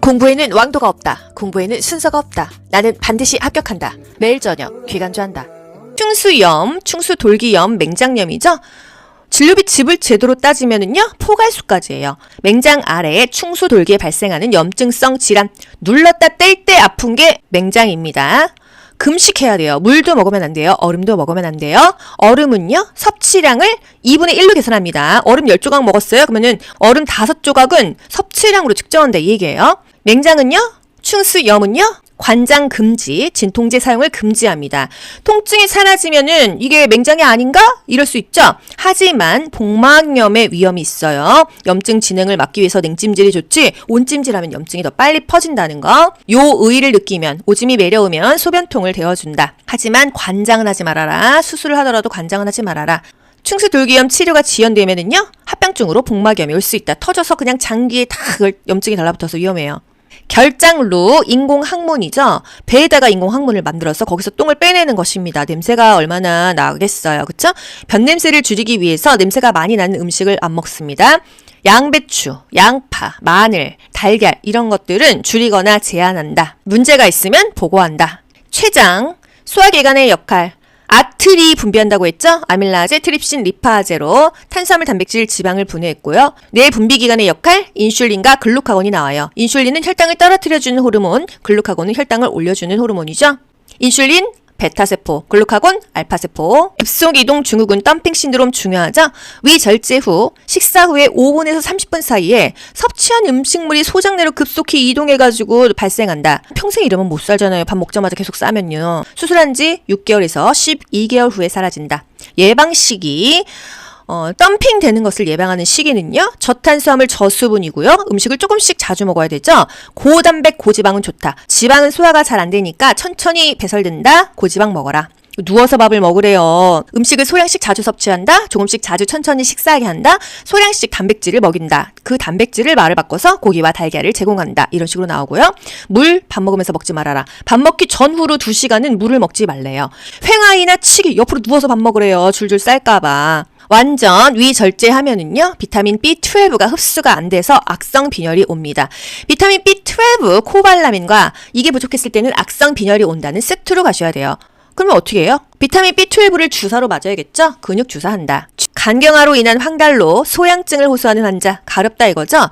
공부에는 왕도가 없다. 공부에는 순서가 없다. 나는 반드시 합격한다. 매일 저녁 귀간주한다. 충수염, 충수돌기염, 맹장염이죠? 진료비 즙을 제도로 따지면은요, 포괄수까지예요. 맹장 아래에 충수돌기에 발생하는 염증성 질환, 눌렀다 뗄 때 아픈 게 맹장입니다. 금식해야 돼요. 물도 먹으면 안 돼요. 얼음도 먹으면 안 돼요. 얼음은요, 섭취량을 2분의 1로 계산합니다. 얼음 10조각 먹었어요? 그러면은 얼음 5조각은 섭취량으로 측정한다 이 얘기예요. 맹장은요, 충수염은요, 관장 금지, 진통제 사용을 금지합니다. 통증이 사라지면은 이게 맹장이 아닌가? 이럴 수 있죠. 하지만 복막염의 위험이 있어요. 염증 진행을 막기 위해서 냉찜질이 좋지 온찜질하면 염증이 더 빨리 퍼진다는 거. 요 의의를 느끼면 오줌이 매려오면 소변통을 데워준다. 하지만 관장은 하지 말아라. 수술을 하더라도 관장은 하지 말아라. 충수돌기염 치료가 지연되면은요, 합병증으로 복막염이 올 수 있다. 터져서 그냥 장기에 다 염증이 달라붙어서 위험해요. 결장루, 인공항문이죠. 배에다가 인공항문을 만들어서 거기서 똥을 빼내는 것입니다. 냄새가 얼마나 나겠어요. 그쵸? 변냄새를 줄이기 위해서 냄새가 많이 나는 음식을 안 먹습니다. 양배추, 양파, 마늘, 달걀 이런 것들은 줄이거나 제한한다. 문제가 있으면 보고한다. 췌장, 소화기관의 역할. 아틀이 분비한다고 했죠? 아밀라제, 트립신, 리파제로 탄수화물, 단백질, 지방을 분해했고요. 뇌 분비기관의 역할, 인슐린과 글루카곤이 나와요. 인슐린은 혈당을 떨어뜨려주는 호르몬, 글루카곤은 혈당을 올려주는 호르몬이죠. 인슐린, 베타세포, 글루카곤, 알파세포. 급속이동 증후군 덤핑 신드롬 중요하죠? 위절제 후, 식사 후에 5분에서 30분 사이에 섭취한 음식물이 소장내로 급속히 이동해가지고 발생한다. 평생 이러면 못 살잖아요. 밥 먹자마자 계속 싸면요. 수술한 지 6개월에서 12개월 후에 사라진다. 예방 시기. 덤핑 되는 것을 예방하는 시기는요, 저탄수화물 저수분이고요. 음식을 조금씩 자주 먹어야 되죠. 고단백 고지방은 좋다. 지방은 소화가 잘 안 되니까 천천히 배설된다. 고지방 먹어라. 누워서 밥을 먹으래요. 음식을 소량씩 자주 섭취한다. 조금씩 자주 천천히 식사하게 한다. 소량씩 단백질을 먹인다. 그 단백질을 말을 바꿔서 고기와 달걀을 제공한다. 이런 식으로 나오고요. 물 밥 먹으면서 먹지 말아라. 밥 먹기 전후로 2시간은 물을 먹지 말래요. 횡아이나 치기 옆으로 누워서 밥 먹으래요. 줄줄 쌀까봐. 완전 위절제하면은요, 비타민 B12가 흡수가 안 돼서 악성 빈혈이 옵니다. 비타민 B12, 코발라민과 이게 부족했을 때는 악성 빈혈이 온다는 세트로 가셔야 돼요. 그러면 어떻게 해요? 비타민 B12를 주사로 맞아야겠죠? 근육 주사한다. 간경화로 인한 황달로 소양증을 호소하는 환자, 가렵다 이거죠?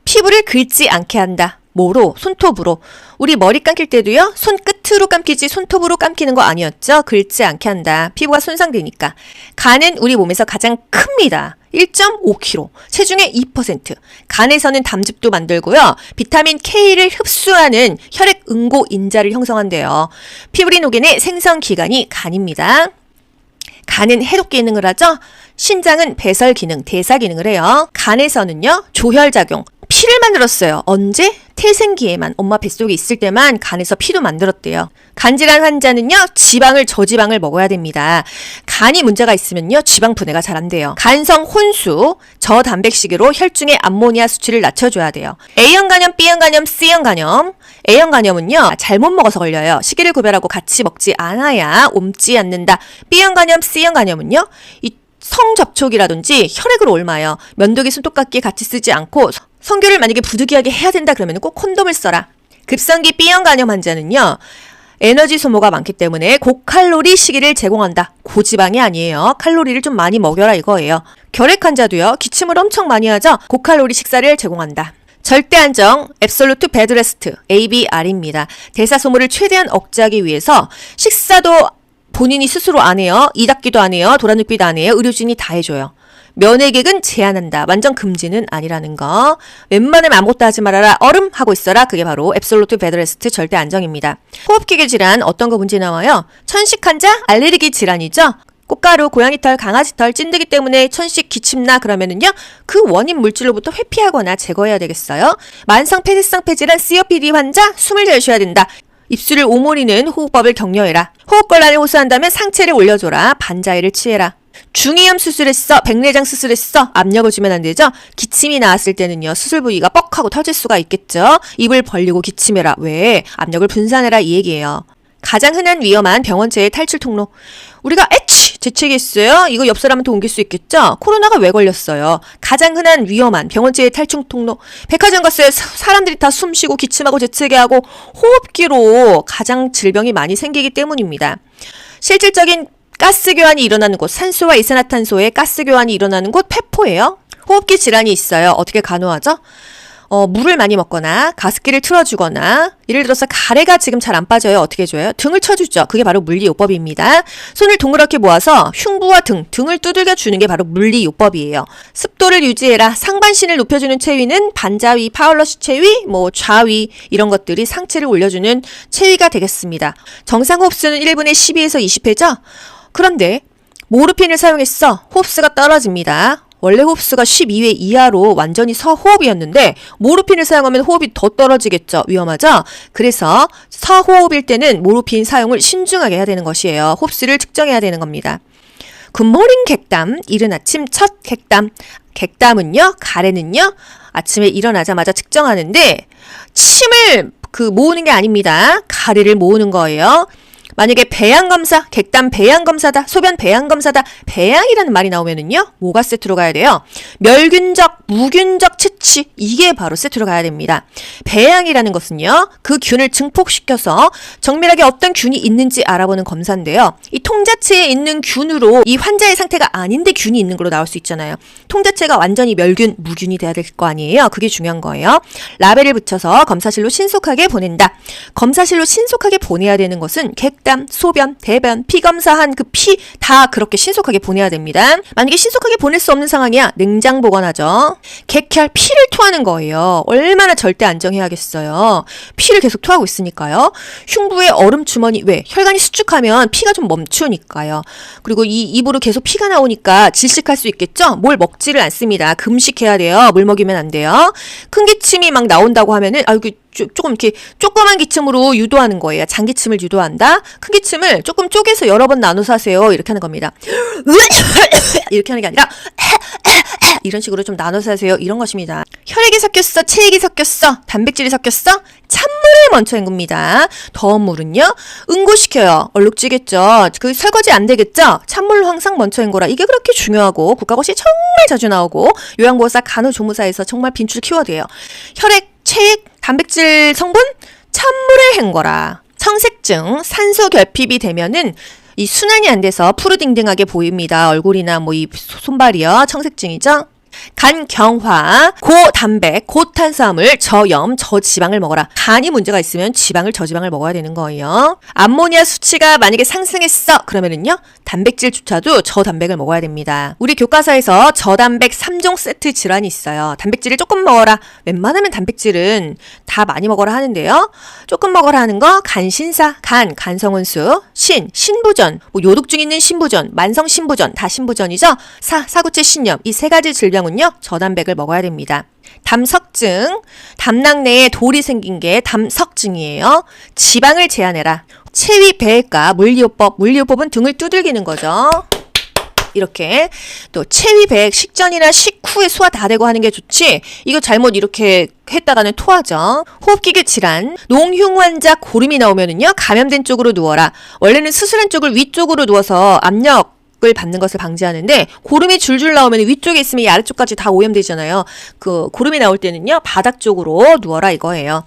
피부를 긁지 않게 한다. 뭐로? 손톱으로. 우리 머리 감길 때도요, 손 끝으로 감기지 손톱으로 감기는 거 아니었죠? 긁지 않게 한다. 피부가 손상되니까. 간은 우리 몸에서 가장 큽니다. 1.5kg, 체중의 2%. 간에서는 담즙도 만들고요. 비타민 K를 흡수하는 혈액 응고 인자를 형성한대요. 피부리 녹인의 생성기관이 간입니다. 간은 해독 기능을 하죠. 신장은 배설 기능, 대사 기능을 해요. 간에서는요, 조혈작용, 피를 만들었어요. 언제? 태생기에만, 엄마 뱃속에 있을 때만 간에서 피도 만들었대요. 간질환 환자는요, 지방을 저지방을 먹어야 됩니다. 간이 문제가 있으면요, 지방 분해가 잘 안 돼요. 간성 혼수, 저단백식으로 혈중의 암모니아 수치를 낮춰줘야 돼요. A형 간염, B형 간염, C형 간염. A형 간염은요, 잘못 먹어서 걸려요. 시기를 구별하고 같이 먹지 않아야 옮지 않는다. B형 간염, C형 간염은요, 성접촉이라든지 혈액을 옮아요. 면도기, 손톱깎이 같이 쓰지 않고 성교를 만약에 부득이하게 해야 된다 그러면 꼭 콘돔을 써라. 급성기 B형 간염 환자는요, 에너지 소모가 많기 때문에 고칼로리 식이를 제공한다. 고지방이 아니에요. 칼로리를 좀 많이 먹여라 이거예요. 결핵 환자도요, 기침을 엄청 많이 하죠. 고칼로리 식사를 제공한다. 절대 안정, 앱솔루트 베드레스트, ABR입니다. 대사 소모를 최대한 억제하기 위해서 식사도 본인이 스스로 안 해요. 이 닦기도 안 해요. 도라눕기도 안 해요. 의료진이 다 해줘요. 면회객은 제한한다. 완전 금지는 아니라는 거. 웬만하면 아무것도 하지 말아라. 얼음 하고 있어라. 그게 바로 앱솔루트 베드레스트 절대 안정입니다. 호흡기계 질환 어떤 거 문제 나와요? 천식 환자 알레르기 질환이죠. 꽃가루, 고양이 털, 강아지 털, 찐드기 때문에 천식, 기침나 그러면은요, 그 원인 물질로부터 회피하거나 제거해야 되겠어요. 만성 폐쇄성 폐질환 COPD 환자 숨을 잘 쉬어야 된다. 입술을 오므리는 호흡법을 격려해라. 호흡곤란을 호소한다면 상체를 올려줘라. 반자회를 취해라. 중이염 수술했어. 백내장 수술했어. 압력을 주면 안 되죠. 기침이 나왔을 때는요, 수술 부위가 뻑하고 터질 수가 있겠죠. 입을 벌리고 기침해라. 왜? 압력을 분산해라 이 얘기예요. 가장 흔한 위험한 병원체의 탈출 통로. 우리가 에치! 재채기했어요? 이거 옆 사람한테 옮길 수 있겠죠? 코로나가 왜 걸렸어요? 가장 흔한 위험한 병원체의 탈출 통로. 백화점 갔어요. 사람들이 다 숨쉬고 기침하고 재채기하고 호흡기로 가장 질병이 많이 생기기 때문입니다. 실질적인 가스 교환이 일어나는 곳, 산소와 이산화탄소의 가스 교환이 일어나는 곳 폐포예요. 호흡기 질환이 있어요. 어떻게 간호하죠? 물을 많이 먹거나 가습기를 틀어주거나, 예를 들어서 가래가 지금 잘 안 빠져요. 어떻게 해줘요? 등을 쳐주죠. 그게 바로 물리요법입니다. 손을 동그랗게 모아서 흉부와 등을 두들겨 주는 게 바로 물리요법이에요. 습도를 유지해라. 상반신을 높여주는 체위는 반자위, 파울러시 체위, 좌위 이런 것들이 상체를 올려주는 체위가 되겠습니다. 정상 호흡수는 1분에 12에서 20회죠? 그런데 모르핀을 사용했어. 호흡수가 떨어집니다. 원래 호흡수가 12회 이하로 완전히 서호흡이었는데 모르핀을 사용하면 호흡이 더 떨어지겠죠. 위험하죠? 그래서 서호흡일 때는 모르핀 사용을 신중하게 해야 되는 것이에요. 호흡수를 측정해야 되는 겁니다. 굿모닝 객담, 이른 아침 첫 객담. 객담은요, 가래는요, 아침에 일어나자마자 측정하는데 침을 모으는 게 아닙니다. 가래를 모으는 거예요. 만약에 배양검사, 객담 배양검사다, 소변 배양검사다, 배양이라는 말이 나오면은요, 뭐가 세트로 가야 돼요? 멸균적, 무균적 채취, 이게 바로 세트로 가야 됩니다. 배양이라는 것은요, 그 균을 증폭시켜서 정밀하게 어떤 균이 있는지 알아보는 검사인데요. 이 통자체에 있는 균으로 이 환자의 상태가 아닌데 균이 있는 걸로 나올 수 있잖아요. 통자체가 완전히 멸균, 무균이 돼야 될 거 아니에요? 그게 중요한 거예요. 라벨을 붙여서 검사실로 신속하게 보낸다. 검사실로 신속하게 보내야 되는 것은 객담, 소변, 대변, 피 검사한 그 피 다 그렇게 신속하게 보내야 됩니다. 만약에 신속하게 보낼 수 없는 상황이야, 냉장 보관하죠. 객혈, 피를 토하는 거예요. 얼마나 절대 안정해야겠어요. 피를 계속 토하고 있으니까요. 흉부에 얼음 주머니, 왜? 혈관이 수축하면 피가 좀 멈추니까요. 그리고 이 입으로 계속 피가 나오니까 질식할 수 있겠죠? 뭘 먹지를 않습니다. 금식해야 돼요. 물 먹이면 안 돼요. 큰 기침이 막 나온다고 하면은 조금 이렇게 조그만 기침으로 유도하는 거예요. 장기침을 유도한다. 큰 기침을 조금 쪼개서 여러 번 나눠서 하세요. 이렇게 하는 겁니다. 이렇게 하는 게 아니라 이런 식으로 좀 나눠서 하세요. 이런 것입니다. 혈액이 섞였어, 체액이 섞였어, 단백질이 섞였어, 찬물을 먼저 헹굽니다. 더운 물은요, 응고시켜요. 얼룩지겠죠. 그 설거지 안 되겠죠. 찬물로 항상 먼저 헹궈라. 이게 그렇게 중요하고 국가고시 정말 자주 나오고 요양보호사, 간호조무사에서 정말 빈출 키워드예요. 혈액, 체액, 단백질 성분, 찬물에 헹궈라. 청색증, 산소 결핍이 되면은 이 순환이 안 돼서 푸르딩딩하게 보입니다. 얼굴이나 이 손발이요. 청색증이죠. 간경화, 고단백, 고탄수화물, 저염, 저지방을 먹어라. 간이 문제가 있으면 지방을, 저지방을 먹어야 되는 거예요. 암모니아 수치가 만약에 상승했어 그러면은요, 단백질조차도 저단백을 먹어야 됩니다. 우리 교과서에서 저단백 3종 세트 질환이 있어요. 단백질을 조금 먹어라. 웬만하면 단백질은 다 많이 먹어라 하는데요. 조금 먹어라 하는 거, 간신사, 간성운수, 신부전, 요독증 있는 신부전, 만성 신부전, 다 신부전이죠. 사구체 신염, 이 세 가지 질병은요, 저단백을 먹어야 됩니다. 담석증, 담낭 내에 돌이 생긴 게 담석증이에요. 지방을 제한해라. 체위 배액과 물리요법, 물리요법은 등을 두들기는 거죠. 이렇게 또 체위 배액, 식전이나 식후에 소화 다 되고 하는 게 좋지, 이거 잘못 이렇게 했다가는 토하죠. 호흡기계 질환, 농흉 환자 고름이 나오면은요, 감염된 쪽으로 누워라. 원래는 수술한 쪽을 위쪽으로 누워서 압력 을 받는 것을 방지하는데, 고름이 줄줄 나오면 위쪽에 있으면 이 아래쪽까지 다 오염되잖아요. 그 고름이 나올 때는요, 바닥 쪽으로 누워라 이거예요.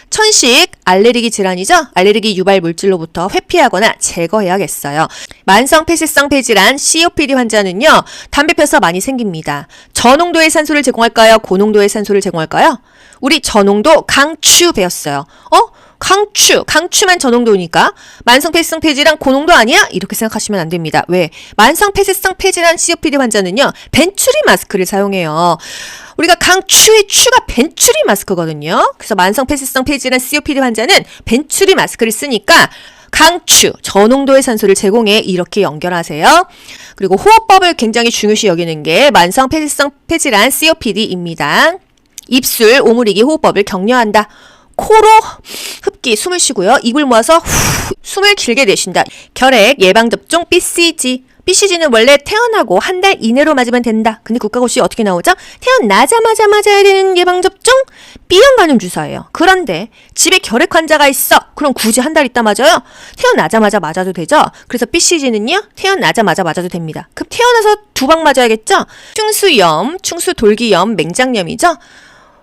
천식, 알레르기 질환이죠. 알레르기 유발 물질로부터 회피하거나 제거해야겠어요. 만성 폐쇄성 폐질환 COPD 환자는요, 담배 펴서 많이 생깁니다. 저농도의 산소를 제공할까요? 고농도의 산소를 제공할까요? 우리 저농도 강추 배웠어요. 강추만 저농도니까 만성 폐쇄성 폐질환 고농도 아니야? 이렇게 생각하시면 안 됩니다. 왜? 만성 폐쇄성 폐질환 COPD 환자는요, 벤츄리 마스크를 사용해요. 우리가 강추의 추가 벤츄리 마스크거든요. 그래서 만성 폐쇄성 폐질환 COPD 환자는 벤츄리 마스크를 쓰니까 강추, 저농도의 산소를 제공해, 이렇게 연결하세요. 그리고 호흡법을 굉장히 중요시 여기는 게 만성 폐쇄성 폐질환 COPD입니다. 입술 오므리기 호흡법을 격려한다. 코로 흡기, 숨을 쉬고요. 입을 모아서 숨을 길게 내쉰다. 결핵 예방접종 BCG, BCG는 원래 태어나고 한 달 이내로 맞으면 된다. 근데 국가고시 어떻게 나오죠? 태어나자마자 맞아야 되는 예방접종? B형 간염 주사예요. 그런데 집에 결핵 환자가 있어. 그럼 굳이 한 달 있다 맞아요? 태어나자마자 맞아도 되죠? 그래서 BCG는요, 태어나자마자 맞아도 됩니다. 그럼 태어나서 2방 맞아야겠죠? 충수염, 충수돌기염, 맹장염이죠?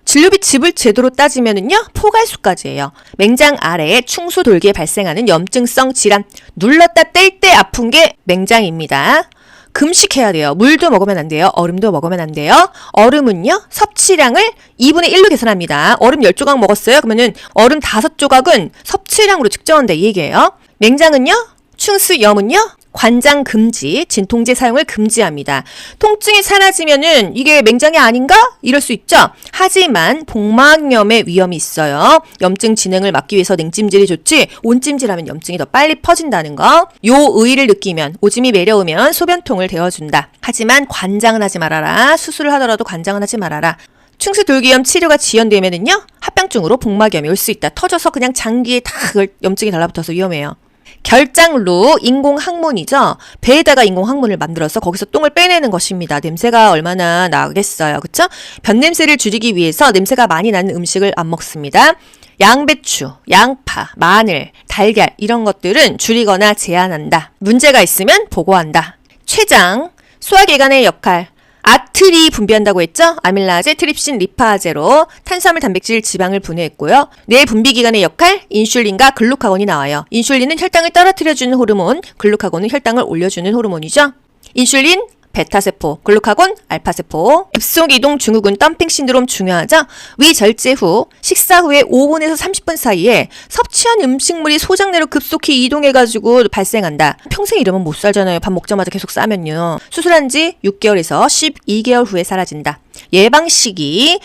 진료비 즙을 제도로 따지면은요, 포괄수까지예요. 맹장 아래에 충수돌기에 발생하는 염증성 질환, 눌렀다 뗄 때 아픈 게 맹장입니다. 금식해야 돼요. 물도 먹으면 안 돼요. 얼음도 먹으면 안 돼요. 얼음은요, 섭취량을 2분의 1로 계산합니다. 얼음 10조각 먹었어요? 그러면은 얼음 5조각은 섭취량으로 측정한다 이 얘기예요. 맹장은요, 충수염은요, 관장 금지, 진통제 사용을 금지합니다. 통증이 사라지면은 이게 맹장이 아닌가? 이럴 수 있죠. 하지만 복막염의 위험이 있어요. 염증 진행을 막기 위해서 냉찜질이 좋지, 온찜질하면 염증이 더 빨리 퍼진다는 거. 요 의의를 느끼면, 오줌이 매려우면 소변통을 데워준다. 하지만 관장은 하지 말아라. 수술을 하더라도 관장은 하지 말아라. 충수돌기염 치료가 지연되면은요, 합병증으로 복막염이 올 수 있다. 터져서 그냥 장기에 다 염증이 달라붙어서 위험해요. 결장루, 인공항문이죠. 배에다가 인공항문을 만들어서 거기서 똥을 빼내는 것입니다. 냄새가 얼마나 나겠어요. 그쵸? 변냄새를 줄이기 위해서 냄새가 많이 나는 음식을 안 먹습니다. 양배추, 양파, 마늘, 달걀 이런 것들은 줄이거나 제한한다. 문제가 있으면 보고한다. 췌장, 소화기관의 역할. 아틀이 분비한다고 했죠? 아밀라제, 트립신, 리파제로 탄수화물, 단백질, 지방을 분해했고요. 뇌 분비기관의 역할, 인슐린과 글루카곤이 나와요. 인슐린은 혈당을 떨어뜨려주는 호르몬, 글루카곤은 혈당을 올려주는 호르몬이죠. 인슐린, 베타세포, 글루카곤, 알파세포. 급속이동 증후군 덤핑 신드롬 중요하죠? 위절제 후, 식사 후에 5분에서 30분 사이에 섭취한 음식물이 소장내로 급속히 이동해가지고 발생한다. 평생 이러면 못 살잖아요. 밥 먹자마자 계속 싸면요. 수술한 지 6개월에서 12개월 후에 사라진다. 예방 시기.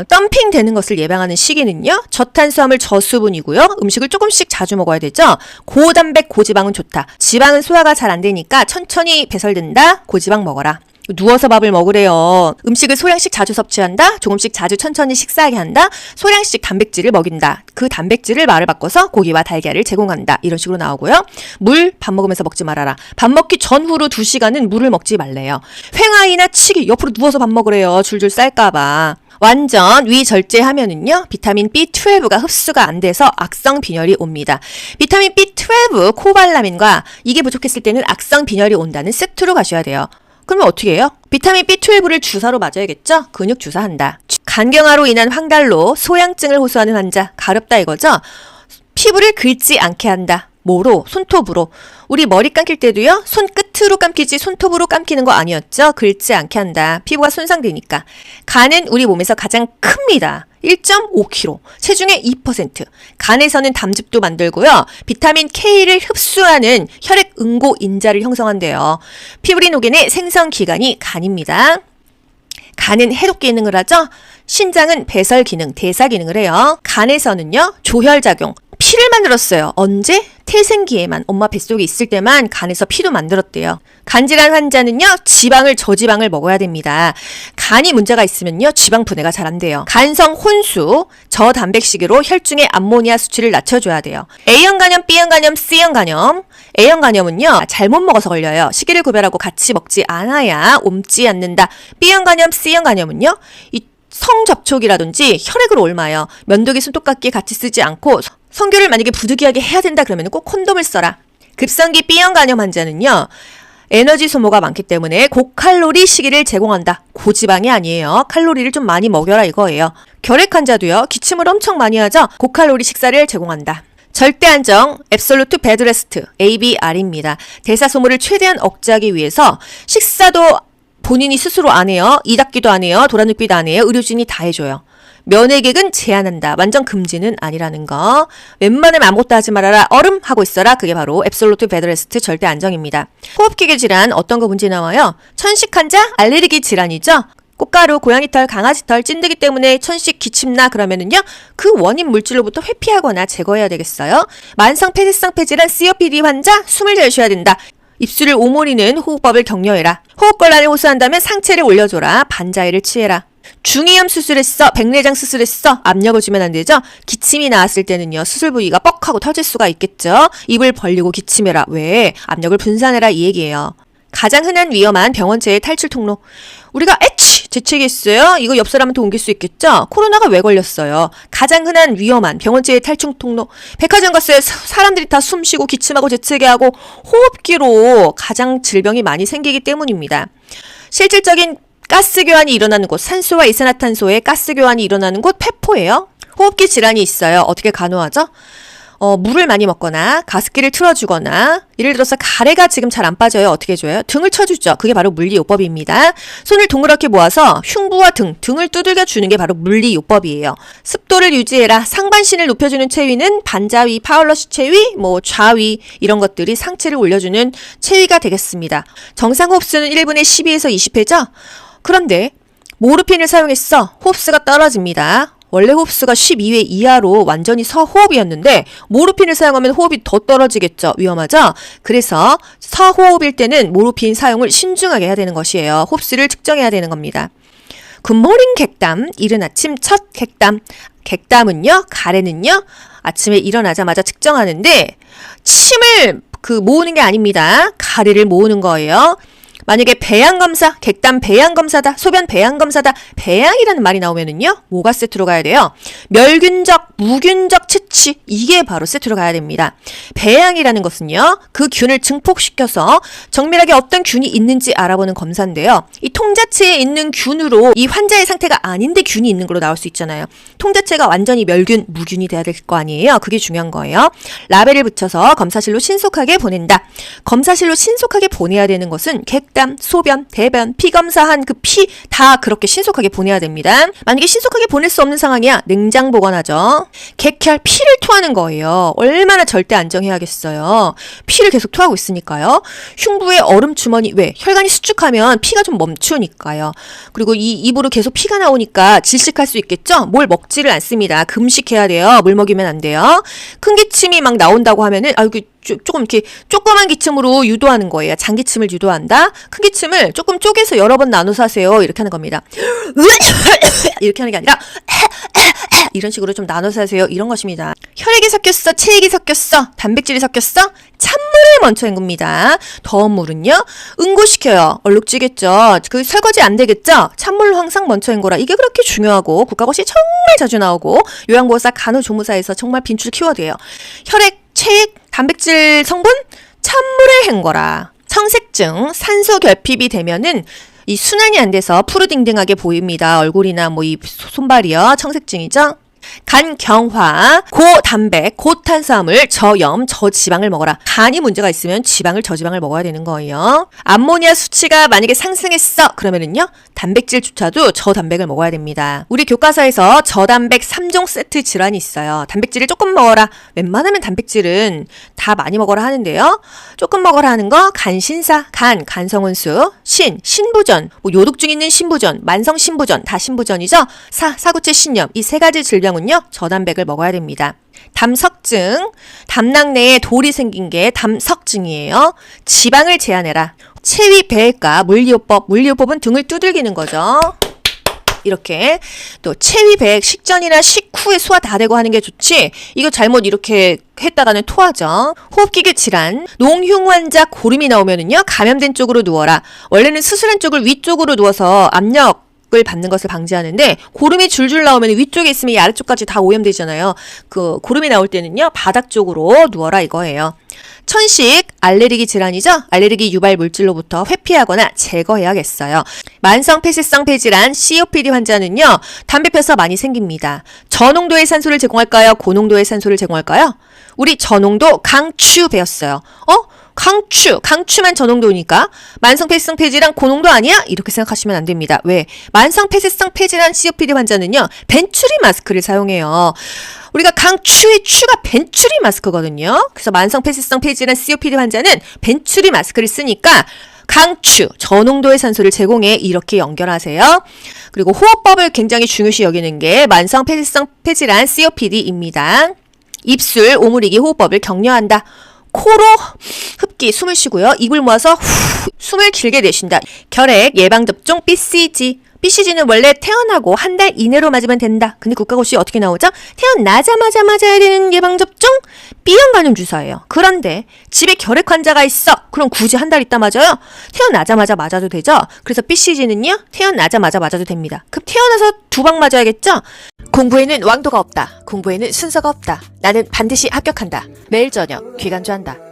덤핑 되는 것을 예방하는 시기는요, 저탄수화물 저수분이고요. 음식을 조금씩 자주 먹어야 되죠. 고단백 고지방은 좋다. 지방은 소화가 잘 안 되니까 천천히 배설된다. 고지방 먹어라. 누워서 밥을 먹으래요. 음식을 소량씩 자주 섭취한다. 조금씩 자주 천천히 식사하게 한다. 소량씩 단백질을 먹인다. 그 단백질을 말을 바꿔서 고기와 달걀을 제공한다. 이런 식으로 나오고요. 물, 밥 먹으면서 먹지 말아라. 밥 먹기 전후로 2시간은 물을 먹지 말래요. 횡하이나 치기, 옆으로 누워서 밥 먹으래요. 줄줄 쌀까봐. 완전 위절제하면은요, 비타민 B12가 흡수가 안 돼서 악성 빈혈이 옵니다. 비타민 B12, 코발라민과 이게 부족했을 때는 악성 빈혈이 온다는 세트로 가셔야 돼요. 그러면 어떻게 해요? 비타민 B12를 주사로 맞아야겠죠? 근육 주사한다. 간경화로 인한 황달로 소양증을 호소하는 환자, 가렵다 이거죠? 피부를 긁지 않게 한다. 뭐로? 손톱으로. 우리 머리 감길 때도요, 손끝으로 감기지 손톱으로 감기는 거 아니었죠? 긁지 않게 한다. 피부가 손상되니까. 간은 우리 몸에서 가장 큽니다. 1.5kg, 체중의 2%. 간에서는 담즙도 만들고요. 비타민 K를 흡수하는 혈액 응고 인자를 형성한대요. 피브리노겐의 생성 기관이 간입니다. 간은 해독 기능을 하죠. 신장은 배설 기능, 대사 기능을 해요. 간에서는요, 조혈작용, 피를 만들었어요. 언제? 태생기에만, 엄마 뱃속에 있을 때만 간에서 피도 만들었대요. 간질환 환자는요, 지방을, 저지방을 먹어야 됩니다. 간이 문제가 있으면요, 지방 분해가 잘 안 돼요. 간성 혼수, 저단백식으로 혈중의 암모니아 수치를 낮춰줘야 돼요. A형 간염, B형 간염, C형 간염. A형 간염은요, 잘못 먹어서 걸려요. 시기를 구별하고 같이 먹지 않아야 옮지 않는다. B형 간염, C형 간염은요, 성접촉이라든지 혈액을 옮아요. 면도기, 손톱깎이 같이 쓰지 않고 성교를 만약에 부득이하게 해야 된다 그러면 꼭 콘돔을 써라. 급성기 B형 간염 환자는요, 에너지 소모가 많기 때문에 고칼로리 식이를 제공한다. 고지방이 아니에요. 칼로리를 좀 많이 먹여라 이거예요. 결핵 환자도요, 기침을 엄청 많이 하죠. 고칼로리 식사를 제공한다. 절대 안정, 앱솔루트 베드레스트, ABR입니다. 대사 소모를 최대한 억제하기 위해서 식사도 본인이 스스로 안 해요. 이 닦기도 안 해요. 도라눕기도 안 해요. 의료진이 다 해줘요. 면회객은 제한한다. 완전 금지는 아니라는 거. 웬만하면 아무것도 하지 말아라. 얼음 하고 있어라. 그게 바로 앱솔루트 베드레스트 절대 안정입니다. 호흡기계 질환 어떤 거 문제 나와요? 천식 환자 알레르기 질환이죠. 꽃가루, 고양이털, 강아지털, 찐드기 때문에 천식, 기침나 그러면은요, 그 원인 물질로부터 회피하거나 제거해야 되겠어요. 만성 폐쇄성 폐질환 COPD 환자 숨을 잘 쉬어야 된다. 입술을 오므리는 호흡법을 격려해라. 호흡곤란을 호소한다면 상체를 올려줘라. 반자회를 취해라. 중이염 수술했어. 백내장 수술했어. 압력을 주면 안 되죠. 기침이 나왔을 때는요, 수술 부위가 뻑하고 터질 수가 있겠죠. 입을 벌리고 기침해라. 왜? 압력을 분산해라 이 얘기예요. 가장 흔한 위험한 병원체의 탈출 통로. 우리가 재채기했어요? 이거 옆 사람한테 옮길 수 있겠죠? 코로나가 왜 걸렸어요? 가장 흔한 위험한 병원체의 탈출 통로. 백화점 갔어요. 사람들이 다 숨쉬고 기침하고 재채기하고 호흡기로 가장 질병이 많이 생기기 때문입니다. 실질적인 가스 교환이 일어나는 곳, 산소와 이산화탄소의 가스 교환이 일어나는 곳 폐포예요. 호흡기 질환이 있어요. 어떻게 간호하죠? 물을 많이 먹거나 가습기를 틀어주거나, 예를 들어서 가래가 지금 잘 안 빠져요. 어떻게 해줘요? 등을 쳐주죠. 그게 바로 물리요법입니다. 손을 동그랗게 모아서 흉부와 등을 두들겨 주는 게 바로 물리요법이에요. 습도를 유지해라. 상반신을 높여주는 체위는 반자위, 파울러시 체위, 좌위 이런 것들이 상체를 올려주는 체위가 되겠습니다. 정상 호흡수는 1분에 12에서 20회죠? 그런데 모르핀을 사용했어. 호흡수가 떨어집니다. 원래 호흡수가 12회 이하로 완전히 서호흡이었는데 모르핀을 사용하면 호흡이 더 떨어지겠죠. 위험하죠? 그래서 서호흡일 때는 모르핀 사용을 신중하게 해야 되는 것이에요. 호흡수를 측정해야 되는 겁니다. 굿모닝 객담, 이른 아침 첫 객담. 객담은요, 가래는요, 아침에 일어나자마자 측정하는데 침을 모으는 게 아닙니다. 가래를 모으는 거예요. 만약에 배양검사, 객담 배양검사다, 소변 배양검사다, 배양이라는 말이 나오면은요, 뭐가 세트로 가야 돼요? 멸균적, 무균적 채취, 이게 바로 세트로 가야 됩니다. 배양이라는 것은요, 그 균을 증폭시켜서 정밀하게 어떤 균이 있는지 알아보는 검사인데요. 이 통 자체에 있는 균으로 이 환자의 상태가 아닌데 균이 있는 걸로 나올 수 있잖아요. 통 자체가 완전히 멸균, 무균이 돼야 될 거 아니에요? 그게 중요한 거예요. 라벨을 붙여서 검사실로 신속하게 보낸다. 검사실로 신속하게 보내야 되는 것은 객담, 소변, 대변, 피 검사한 그 피 다 그렇게 신속하게 보내야 됩니다. 만약에 신속하게 보낼 수 없는 상황이야, 냉장 보관하죠. 객혈, 피를 토하는 거예요. 얼마나 절대 안정해야겠어요. 피를 계속 토하고 있으니까요. 흉부에 얼음 주머니, 왜? 혈관이 수축하면 피가 좀 멈추니까요. 그리고 이 입으로 계속 피가 나오니까 질식할 수 있겠죠? 뭘 먹지를 않습니다. 금식해야 돼요. 물 먹이면 안 돼요. 큰 기침이 막 나온다고 하면은 조금 이렇게 조그만 기침으로 유도하는 거예요. 장기침을 유도한다. 큰 기침을 조금 쪼개서 여러 번 나눠서 하세요. 이렇게 하는 겁니다. 이렇게 하는 게 아니라 이런 식으로 좀 나눠서 하세요. 이런 것입니다. 혈액이 섞였어, 체액이 섞였어, 단백질이 섞였어. 찬물에 먼저 헹굽니다. 더운 물은요, 응고시켜요. 얼룩지겠죠. 그 설거지 안 되겠죠. 찬물로 항상 먼저 헹궈라. 이게 그렇게 중요하고 국가고시 정말 자주 나오고 요양보호사, 간호조무사에서 정말 빈출 키워드예요. 혈액, 체액, 단백질 성분 찬물에 헹궈라. 청색증, 산소 결핍이 되면은 이 순환이 안 돼서 푸르딩딩하게 보입니다. 얼굴이나 이 손발이요. 청색증이죠. 간경화, 고단백, 고탄수화물, 저염, 저지방을 먹어라. 간이 문제가 있으면 저지방을 먹어야 되는 거예요. 암모니아 수치가 만약에 상승했어 그러면은요, 단백질조차도 저단백을 먹어야 됩니다. 우리 교과서에서 저단백 3종 세트 질환이 있어요. 단백질을 조금 먹어라. 웬만하면 단백질은 다 많이 먹어라 하는데요. 조금 먹어라 하는 거, 간신사, 간성운수, 신부전, 요독증 있는 신부전, 만성 신부전, 다 신부전이죠. 사구체 신염, 이 세 가지 질병은요, 저단백을 먹어야 됩니다. 담석증, 담낭 내에 돌이 생긴 게 담석증이에요. 지방을 제한해라. 체위, 배액과 물리요법은 등을 두들기는 거죠. 이렇게 또 체위, 배액, 식전이나 식후에 소화 다 되고 하는 게 좋지, 이거 잘못 이렇게 했다가는 토하죠. 호흡기계 질환, 농흉 환자 고름이 나오면은요, 감염된 쪽으로 누워라. 원래는 수술한 쪽을 위쪽으로 누워서 압력을 받는 것을 방지하는데, 고름이 줄줄 나오면 위쪽에 있으면 이 아래쪽까지 다 오염되잖아요. 그 고름이 나올 때는요, 바닥 쪽으로 누워라 이거예요. 천식, 알레르기 질환이죠. 알레르기 유발 물질로부터 회피하거나 제거해야겠어요. 만성 폐쇄성 폐질환 COPD 환자는요, 담배 펴서 많이 생깁니다. 저농도의 산소를 제공할까요? 고농도의 산소를 제공할까요? 우리 저농도 강추 배웠어요. 강추만 저농도니까 만성 폐쇄성 폐질환 고농도 아니야? 이렇게 생각하시면 안 됩니다. 왜? 만성 폐쇄성 폐질환 COPD 환자는요, 벤츄리 마스크를 사용해요. 우리가 강추의 추가 벤츄리 마스크거든요. 그래서 만성 폐쇄성 폐질환 COPD 환자는 벤츄리 마스크를 쓰니까 강추, 저농도의 산소를 제공해, 이렇게 연결하세요. 그리고 호흡법을 굉장히 중요시 여기는 게 만성 폐쇄성 폐질환 COPD입니다. 입술, 오므리기 호흡법을 격려한다. 코로 흡기, 숨을 쉬고요. 입을 모아서 숨을 길게 내쉰다. 결핵 예방접종 BCG, BCG는 원래 태어나고 한 달 이내로 맞으면 된다. 근데 국가고시 어떻게 나오죠? 태어나자마자 맞아야 되는 예방접종? B형 감염 주사예요. 그런데 집에 결핵 환자가 있어. 그럼 굳이 한 달 있다 맞아요? 태어나자마자 맞아도 되죠? 그래서 BCG는요, 태어나자마자 맞아도 됩니다. 그럼 태어나서 2방 맞아야겠죠? 공부에는 왕도가 없다. 공부에는 순서가 없다. 나는 반드시 합격한다. 매일 저녁 귀간주한다.